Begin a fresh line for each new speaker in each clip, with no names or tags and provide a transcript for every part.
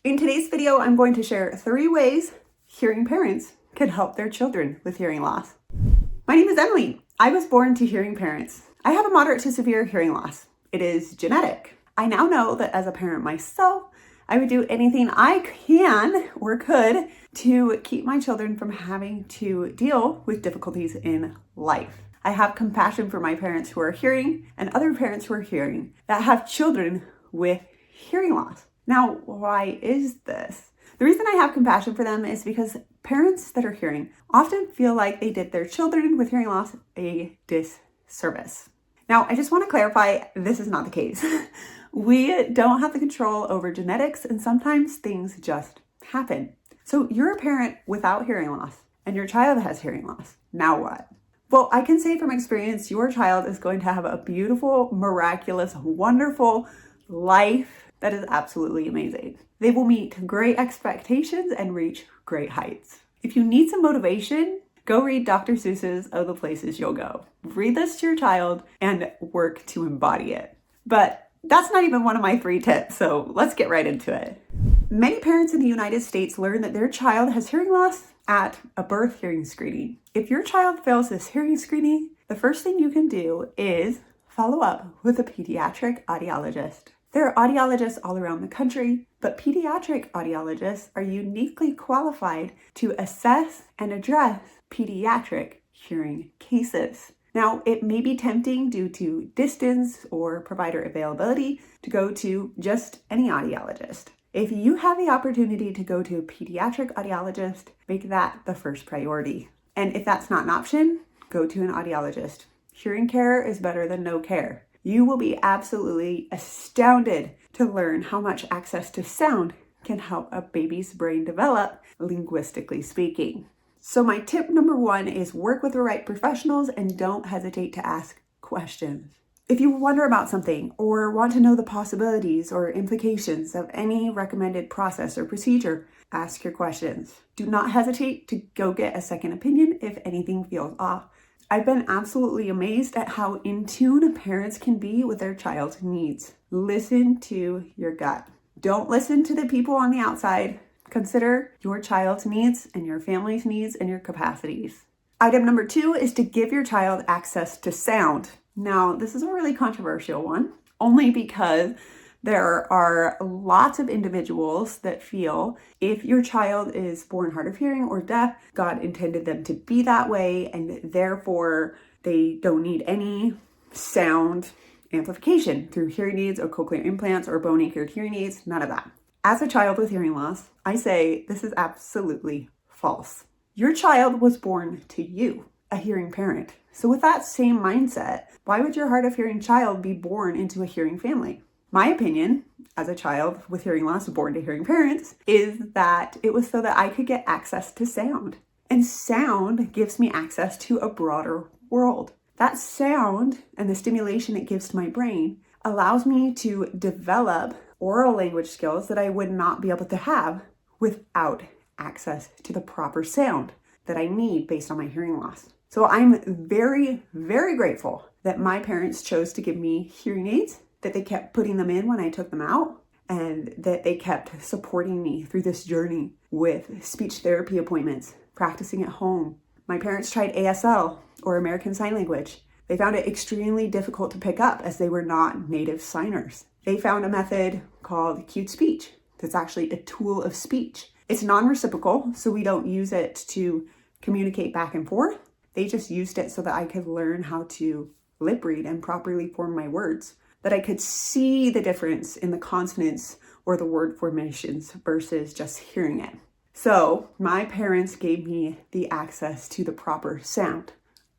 In today's video, I'm going to share 3 ways hearing parents can help their children with hearing loss. My name is Emily. I was born to hearing parents. I have a moderate to severe hearing loss. It is genetic. I now know that as a parent myself, I would do anything I can or could to keep my children from having to deal with difficulties in life. I have compassion for my parents who are hearing and other parents who are hearing that have children with hearing loss. Now, why is this? The reason I have compassion for them is because parents that are hearing often feel like they did their children with hearing loss a disservice. Now, I just want to clarify, this is not the case. We don't have the control over genetics, and sometimes things just happen. So you're a parent without hearing loss, and your child has hearing loss. Now what? Well, I can say from experience, your child is going to have a beautiful, miraculous, wonderful life that is absolutely amazing. They will meet great expectations and reach great heights. If you need some motivation, go read Dr. Seuss's Oh, the Places You'll Go. Read this to your child and work to embody it. But that's not even one of my 3 tips, so let's get right into it. Many parents in the United States learn that their child has hearing loss at a birth hearing screening. If your child fails this hearing screening, the first thing you can do is follow up with a pediatric audiologist. There are audiologists all around the country, but pediatric audiologists are uniquely qualified to assess and address pediatric hearing cases. Now, it may be tempting due to distance or provider availability to go to just any audiologist. If you have the opportunity to go to a pediatric audiologist, make that the first priority. And if that's not an option, go to an audiologist. Hearing care is better than no care. You will be absolutely astounded to learn how much access to sound can help a baby's brain develop, linguistically speaking. So my tip number 1 is work with the right professionals and don't hesitate to ask questions. If you wonder about something or want to know the possibilities or implications of any recommended process or procedure, ask your questions. Do not hesitate to go get a second opinion if anything feels off. I've been absolutely amazed at how in tune parents can be with their child's needs. Listen to your gut. Don't listen to the people on the outside. Consider your child's needs and your family's needs and your capacities. Item number 2 is to give your child access to sound. Now, this is a really controversial one, only because there are lots of individuals that feel if your child is born hard of hearing or deaf, God intended them to be that way, and therefore they don't need any sound amplification through hearing aids or cochlear implants or bone-anchored hearing aids, none of that. As a child with hearing loss, I say this is absolutely false. Your child was born to you, a hearing parent. So with that same mindset, why would your hard of hearing child be born into a hearing family? My opinion, as a child with hearing loss born to hearing parents, is that it was so that I could get access to sound. And sound gives me access to a broader world. That sound and the stimulation it gives to my brain allows me to develop oral language skills that I would not be able to have without access to the proper sound that I need based on my hearing loss. So I'm very, very grateful that my parents chose to give me hearing aids, that they kept putting them in when I took them out, and that they kept supporting me through this journey with speech therapy appointments, practicing at home. My parents tried ASL, or American Sign Language. They found it extremely difficult to pick up as they were not native signers. They found a method called cued speech that's actually a tool of speech. It's non-reciprocal, so we don't use it to communicate back and forth. They just used it so that I could learn how to lip read and properly form my words, that I could see the difference in the consonants or the word formations versus just hearing it. So my parents gave me the access to the proper sound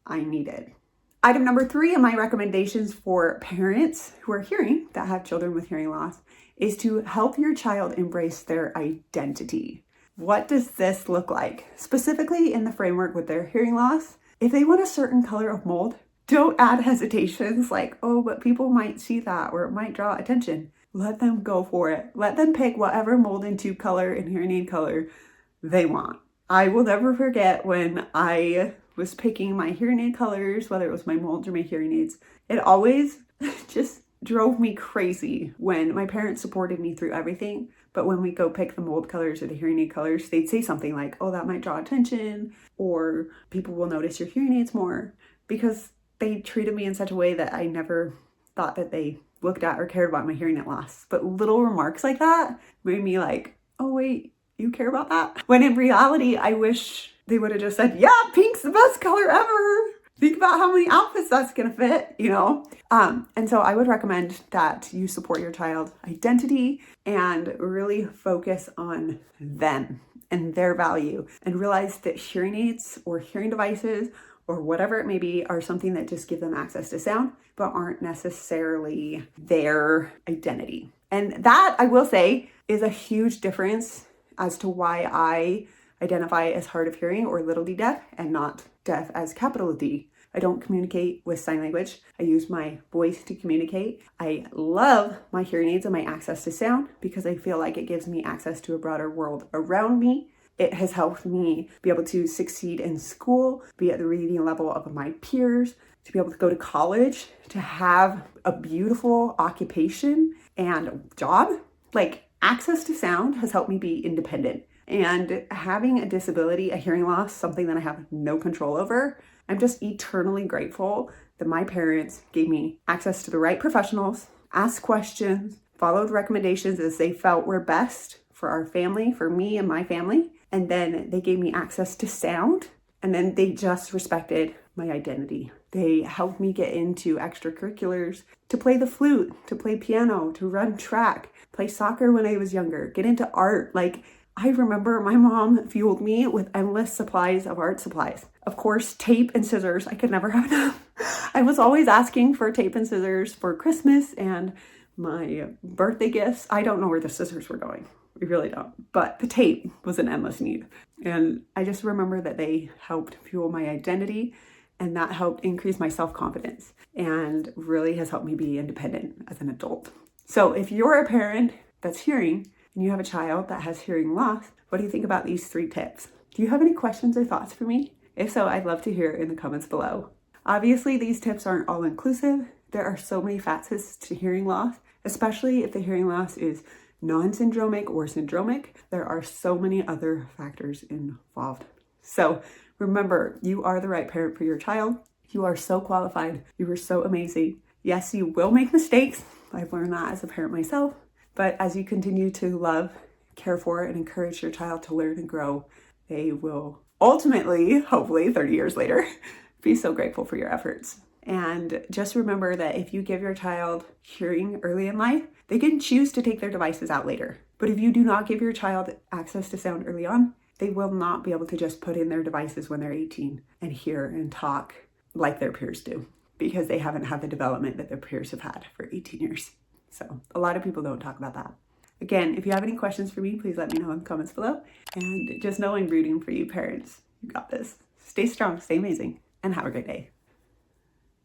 I needed. Item number 3 in my recommendations for parents who are hearing that have children with hearing loss is to help your child embrace their identity. What does this look like? Specifically in the framework with their hearing loss, if they want a certain color of mold, don't add hesitations like, oh, but people might see that or it might draw attention. Let them go for it. Let them pick whatever mold and tube color and hearing aid color they want. I will never forget when I was picking my hearing aid colors, whether it was my molds or my hearing aids. It always just drove me crazy when my parents supported me through everything, But when we go pick the mold colors or the hearing aid colors, they'd say something like, oh, that might draw attention, or people will notice your hearing aids more, because they treated me in such a way that I never thought that they looked at or cared about my hearing aid loss. But little remarks like that made me like, oh wait, you care about that? When in reality, I wish they would have just said, yeah, pink's the best color ever. Think about how many outfits that's gonna fit, you know? And so I would recommend that you support your child's identity and really focus on them and their value, and realize that hearing aids or hearing devices or whatever it may be are something that just give them access to sound, but aren't necessarily their identity. And that, I will say, is a huge difference as to why I identify as hard of hearing or little d deaf and not deaf as capital D. I don't communicate with sign language. I use my voice to communicate. I love my hearing aids and my access to sound because I feel like it gives me access to a broader world around me. It has helped me be able to succeed in school, be at the reading level of my peers, to be able to go to college, to have a beautiful occupation and job. Like, access to sound has helped me be independent. And having a disability, a hearing loss, something that I have no control over, I'm just eternally grateful that my parents gave me access to the right professionals, asked questions, followed recommendations as they felt were best for our family, for me and my family. And then they gave me access to sound. And then they just respected my identity. They helped me get into extracurriculars, to play the flute, to play piano, to run track, play soccer when I was younger, get into art. Like, I remember my mom fueled me with endless supplies of art supplies. Of course, tape and scissors. I could never have enough. I was always asking for tape and scissors for Christmas and my birthday gifts. I don't know where the scissors were going. We really don't. But the tape was an endless need. And I just remember that they helped fuel my identity, and that helped increase my self-confidence and really has helped me be independent as an adult. So if you're a parent that's hearing and you have a child that has hearing loss, what do you think about these 3 tips? Do you have any questions or thoughts for me? If so, I'd love to hear it in the comments below. Obviously, these tips aren't all inclusive. There are so many facets to hearing loss, especially if the hearing loss is non-syndromic or syndromic. There are so many other factors involved. So remember, you are the right parent for your child. You are so qualified. You are so amazing. Yes, you will make mistakes. I've learned that as a parent myself. But as you continue to love, care for, and encourage your child to learn and grow, they will ultimately, hopefully 30 years later, be so grateful for your efforts. And just remember that if you give your child hearing early in life, they can choose to take their devices out later. But if you do not give your child access to sound early on, they will not be able to just put in their devices when they're 18 and hear and talk like their peers do, because they haven't had the development that their peers have had for 18 years. So a lot of people don't talk about that. Again, if you have any questions for me, please let me know in the comments below. And just know I'm rooting for you parents. You got this. Stay strong, stay amazing, and have a great day.